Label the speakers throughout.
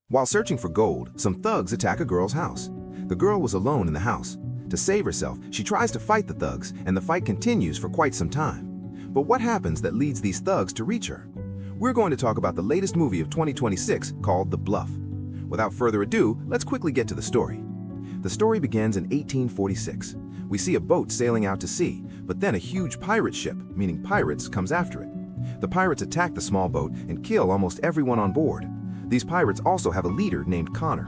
Speaker 1: While searching for gold, some thugs attack a girl's house. The girl was alone in the house. To save herself, she tries to fight the thugs, and the fight continues for quite some time. But what happens that leads these thugs to reach her? We're going to talk about the latest movie of 2026 called The Bluff. Without further ado, let's quickly get to the story. The story begins in 1846. We see a boat sailing out to sea, but then a huge pirate ship, meaning pirates, comes after it. The pirates attack the small boat and kill almost everyone on board. These pirates also have a leader named Connor.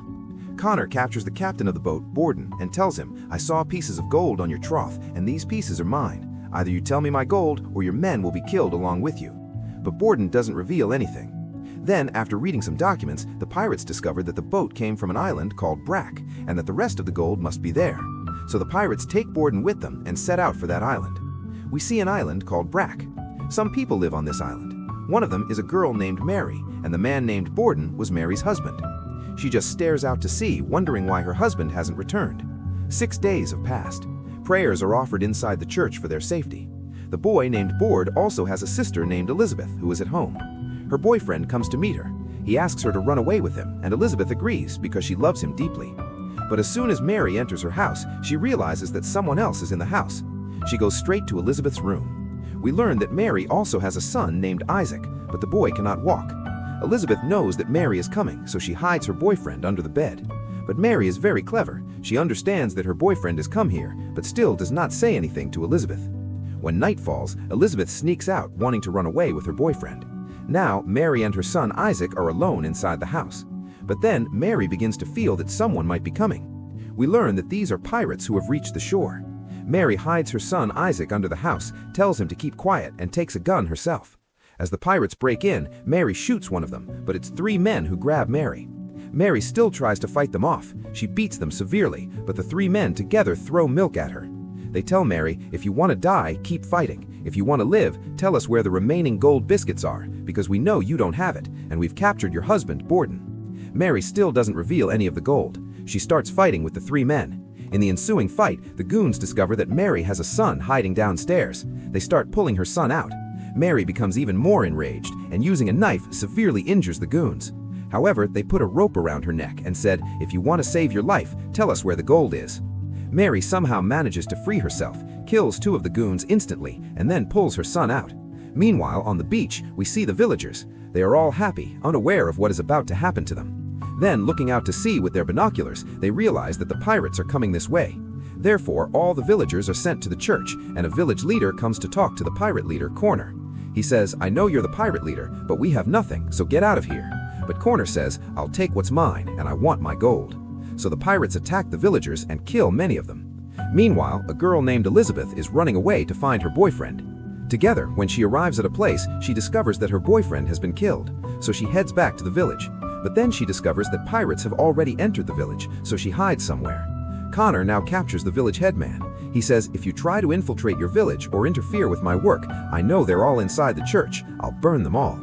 Speaker 1: Connor captures the captain of the boat, Borden, and tells him, "I saw pieces of gold on your trough, and these pieces are mine. Either you tell me my gold, or your men will be killed along with you." But Borden doesn't reveal anything. Then, after reading some documents, the pirates discovered that the boat came from an island called Brack, and that the rest of the gold must be there. So the pirates take Borden with them and set out for that island. We see an island called Brack. Some people live on this island. One of them is a girl named Mary, and the man named Borden was Mary's husband. She just stares out to sea, wondering why her husband hasn't returned. 6 days have passed. Prayers are offered inside the church for their safety. The boy named Borde also has a sister named Elizabeth who is at home. Her boyfriend comes to meet her. He asks her to run away with him, and Elizabeth agrees because she loves him deeply. But as soon as Mary enters her house, she realizes that someone else is in the house. She goes straight to Elizabeth's room. We learn that Mary also has a son named Isaac, but the boy cannot walk. Elizabeth knows that Mary is coming, so she hides her boyfriend under the bed. But Mary is very clever. She understands that her boyfriend has come here, but still does not say anything to Elizabeth. When night falls, Elizabeth sneaks out, wanting to run away with her boyfriend. Now, Mary and her son Isaac are alone inside the house. But then, Mary begins to feel that someone might be coming. We learn that these are pirates who have reached the shore. Mary hides her son Isaac under the house, tells him to keep quiet, and takes a gun herself. As the pirates break in, Mary shoots one of them, but it's 3 men who grab Mary. Mary still tries to fight them off. She beats them severely, but the 3 men together throw milk at her. They tell Mary, "If you want to die, keep fighting. If you want to live, tell us where the remaining gold biscuits are, because we know you don't have it, and we've captured your husband, Borden." Mary still doesn't reveal any of the gold. She starts fighting with the 3 men. In the ensuing fight, the goons discover that Mary has a son hiding downstairs. They start pulling her son out. Mary becomes even more enraged, and using a knife severely injures the goons. However, they put a rope around her neck and said, "If you want to save your life, tell us where the gold is." Mary somehow manages to free herself, kills 2 of the goons instantly, and then pulls her son out. Meanwhile, on the beach, we see the villagers. They are all happy, unaware of what is about to happen to them. Then, looking out to sea with their binoculars, they realize that the pirates are coming this way. Therefore, all the villagers are sent to the church, and a village leader comes to talk to the pirate leader, Corner. He says, "I know you're the pirate leader, but we have nothing, so get out of here." But Corner says, "I'll take what's mine, and I want my gold." So the pirates attack the villagers and kill many of them. Meanwhile, a girl named Elizabeth is running away to find her boyfriend. Together, when she arrives at a place, she discovers that her boyfriend has been killed, so she heads back to the village. But then she discovers that pirates have already entered the village, so she hides somewhere. Connor now captures the village headman. He says, "If you try to infiltrate your village or interfere with my work, I know they're all inside the church. I'll burn them all."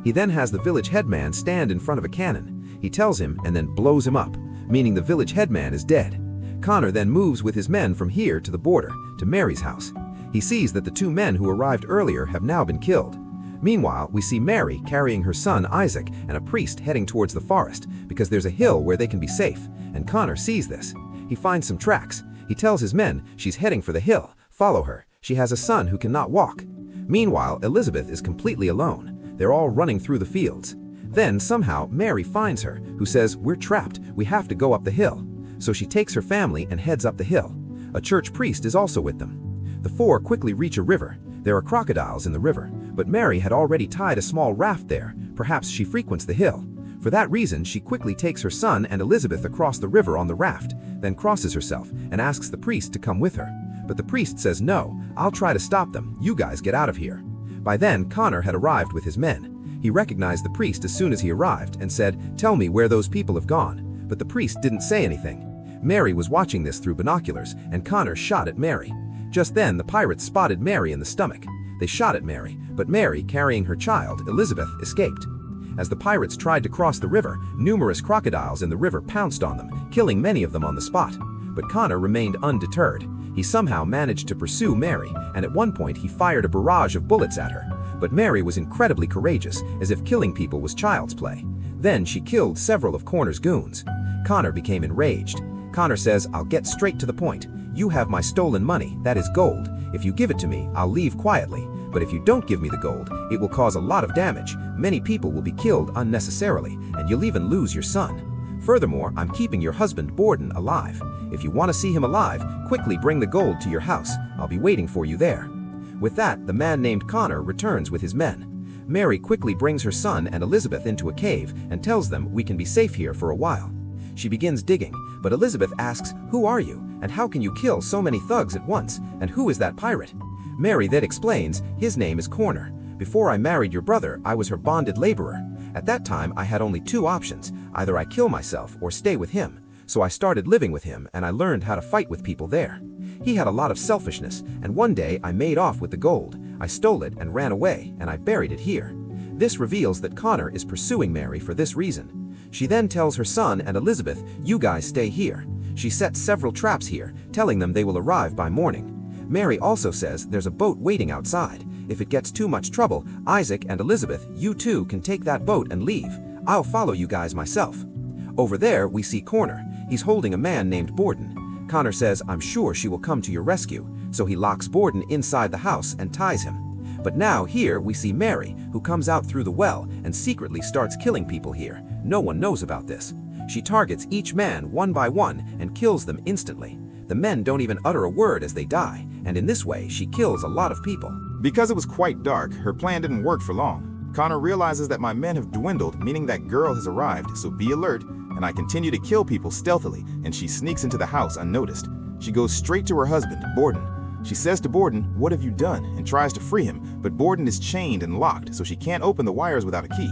Speaker 1: He then has the village headman stand in front of a cannon. He tells him and then blows him up, meaning the village headman is dead. Connor then moves with his men from here to the border, to Mary's house. He sees that the 2 men who arrived earlier have now been killed. Meanwhile, we see Mary carrying her son Isaac and a priest heading towards the forest because there's a hill where they can be safe, and Connor sees this. He finds some tracks. He tells his men she's heading for the hill. Follow her. She has a son who cannot walk. Meanwhile, Elizabeth is completely alone. They're all running through the fields. Then somehow Mary finds her, who says, "We're trapped. We have to go up the hill." So she takes her family and heads up the hill. A church priest is also with them. The 4 quickly reach a river. There are crocodiles in the river, but Mary had already tied a small raft there. Perhaps she frequents the hill. For that reason, she quickly takes her son and Elizabeth across the river on the raft, then crosses herself and asks the priest to come with her. But the priest says, "No, I'll try to stop them. You guys get out of here." By then, Connor had arrived with his men. He recognized the priest as soon as he arrived and said, "Tell me where those people have gone." But the priest didn't say anything. Mary was watching this through binoculars, and Connor shot at Mary. Just then, the pirates spotted Mary in the stomach. They shot at Mary, but Mary, carrying her child, Elizabeth, escaped. As the pirates tried to cross the river, numerous crocodiles in the river pounced on them, killing many of them on the spot. But Connor remained undeterred. He somehow managed to pursue Mary, and at one point he fired a barrage of bullets at her. But Mary was incredibly courageous, as if killing people was child's play.
Speaker 2: Then she killed several of Connor's goons. Connor became enraged. Connor says, "I'll get straight to the point. You have my stolen money, that is gold. If you give it to me, I'll leave quietly. But if you don't give me the gold, it will cause a lot of damage. Many people will be killed unnecessarily, and you'll even lose your son. Furthermore, I'm keeping your husband Borden alive. If you want to see him alive, quickly bring the gold to your house. I'll be waiting for you there." With that, the man named Connor returns with his men. Mary quickly brings her son and Elizabeth into a cave and tells them we can be safe here for a while. She begins digging, but Elizabeth asks, "Who are you, and how can you kill so many thugs at once, and who is that pirate?" Mary then explains, "His name is Connor. Before I married your brother, I was her bonded laborer. At that time, I had only two options. Either I kill myself or stay with him. So I started living with him, and I learned how to fight with people there. He had a lot of selfishness, and one day I made off with the gold. I stole it and ran away, and I buried it here." This reveals that Connor is pursuing Mary for this reason. She then tells her son and Elizabeth, "You guys stay here." She sets several traps here, telling them they will arrive by morning. Mary also says there's a boat waiting outside. If it gets too much trouble, Isaac and Elizabeth, you two can take that boat and leave. I'll follow you guys myself. Over there, we see Connor. He's holding a man named Borden. Connor says, "I'm sure she will come to your rescue." So he locks Borden inside the house and ties him. But now here we see Mary, who comes out through the well and secretly starts killing people here. No one knows about this. She targets each man one by one and kills them instantly. The men don't even utter a word as they die, and in this way she kills a lot of people.
Speaker 3: Because it was quite dark, her plan didn't work for long. Connor realizes that my men have dwindled, meaning that girl has arrived, so be alert, and I continue to kill people stealthily, and she sneaks into the house unnoticed. She goes straight to her husband, Borden. She says to Borden, "What have you done?" and tries to free him, but Borden is chained and locked, so she can't open the wires without a key.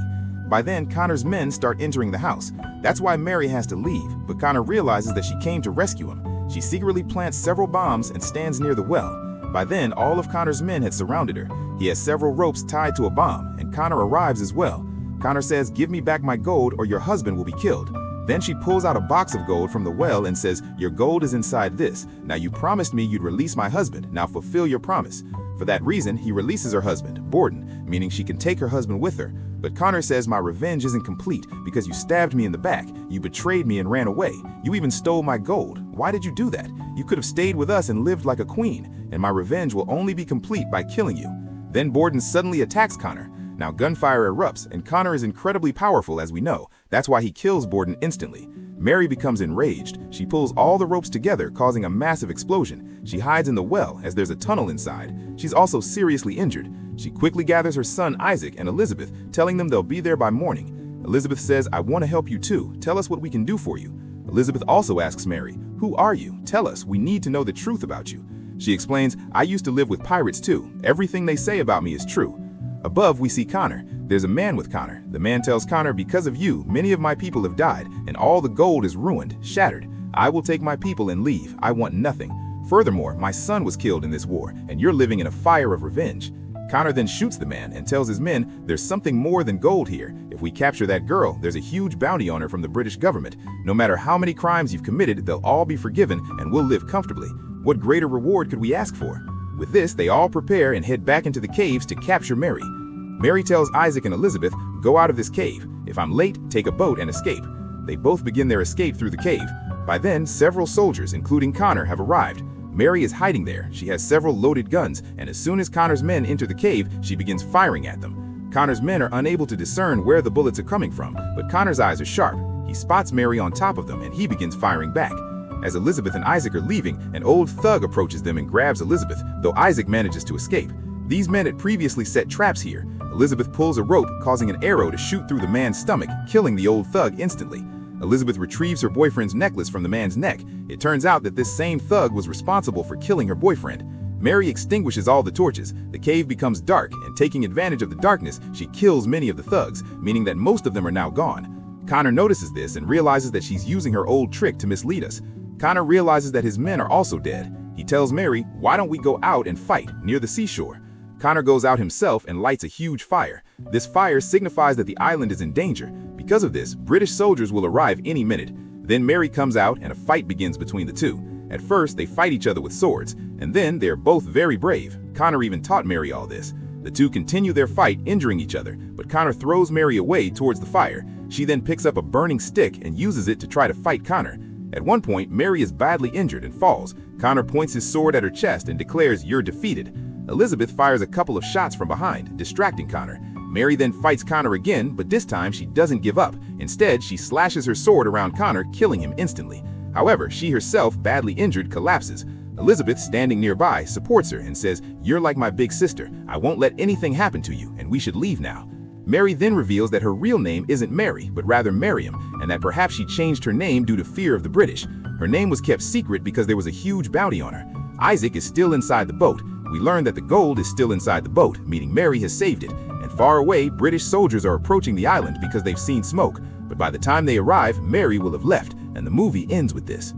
Speaker 3: By then, Connor's men start entering the house. That's why Mary has to leave, but Connor realizes that she came to rescue him. She secretly plants several bombs and stands near the well. By then, all of Connor's men had surrounded her. He has several ropes tied to a bomb, and Connor arrives as well. Connor says, "Give me back my gold or your husband will be killed." Then she pulls out a box of gold from the well and says, "Your gold is inside this. Now you promised me you'd release my husband. Now fulfill your promise." For that reason, he releases her husband, Borden, meaning she can take her husband with her. But Connor says, "My revenge isn't complete because you stabbed me in the back, you betrayed me and ran away. You even stole my gold. Why did you do that? You could have stayed with us and lived like a queen, and my revenge will only be complete by killing you." Then Borden suddenly attacks Connor. Now gunfire erupts, and Connor is incredibly powerful as we know. That's why he kills Borden instantly. Mary becomes enraged. She pulls all the ropes together, causing a massive explosion. She hides in the well as there's a tunnel inside. She's also seriously injured. She quickly gathers her son Isaac and Elizabeth, telling them they'll be there by morning. Elizabeth says, "I want to help you too. Tell us what we can do for you." Elizabeth also asks Mary, "Who are you? Tell us. We need to know the truth about you." She explains, "I used to live with pirates too. Everything they say about me is true." Above, we see Connor. There's a man with Connor. The man tells Connor, "Because of you, many of my people have died, and all the gold is ruined, shattered. I will take my people and leave. I want nothing. Furthermore, my son was killed in this war, and you're living in a fire of revenge." Connor then shoots the man and tells his men, "There's something more than gold here. If we capture that girl, there's a huge bounty on her from the British government. No matter how many crimes you've committed, they'll all be forgiven and we'll live comfortably. What greater reward could we ask for?" With this, they all prepare and head back into the caves to capture Mary. Mary tells Isaac and Elizabeth, "Go out of this cave. If I'm late, take a boat and escape." They both begin their escape through the cave. By then, several soldiers, including Connor, have arrived. Mary is hiding there. She has several loaded guns, and as soon as Connor's men enter the cave, she begins firing at them. Connor's men are unable to discern where the bullets are coming from, but Connor's eyes are sharp. He spots Mary on top of them, and he begins firing back. As Elizabeth and Isaac are leaving, an old thug approaches them and grabs Elizabeth, though Isaac manages to escape. These men had previously set traps here. Elizabeth pulls a rope, causing an arrow to shoot through the man's stomach, killing the old thug instantly. Elizabeth retrieves her boyfriend's necklace from the man's neck. It turns out that this same thug was responsible for killing her boyfriend. Mary extinguishes all the torches. The cave becomes dark, and taking advantage of the darkness, she kills many of the thugs, meaning that most of them are now gone. Connor notices this and realizes that she's using her old trick to mislead us. Connor realizes that his men are also dead. He tells Mary, "Why don't we go out and fight near the seashore?" Connor goes out himself and lights a huge fire. This fire signifies that the island is in danger. Because of this, British soldiers will arrive any minute. Then Mary comes out and a fight begins between the two. At first, they fight each other with swords, and then they are both very brave. Connor even taught Mary all this. The two continue their fight, injuring each other, but Connor throws Mary away towards the fire. She then picks up a burning stick and uses it to try to fight Connor. At one point, Mary is badly injured and falls. Connor points his sword at her chest and declares, "You're defeated." Elizabeth fires a couple of shots from behind, distracting Connor. Mary then fights Connor again, but this time she doesn't give up. Instead, she slashes her sword around Connor, killing him instantly. However, she herself, badly injured, collapses. Elizabeth, standing nearby, supports her and says, "You're like my big sister. I won't let anything happen to you, and we should leave now." Mary then reveals that her real name isn't Mary, but rather Miriam, and that perhaps she changed her name due to fear of the British. Her name was kept secret because there was a huge bounty on her. Isaac is still inside the boat. We learn that the gold is still inside the boat, meaning Mary has saved it. And far away, British soldiers are approaching the island because they've seen smoke. But by the time they arrive, Mary will have left, and the movie ends with this.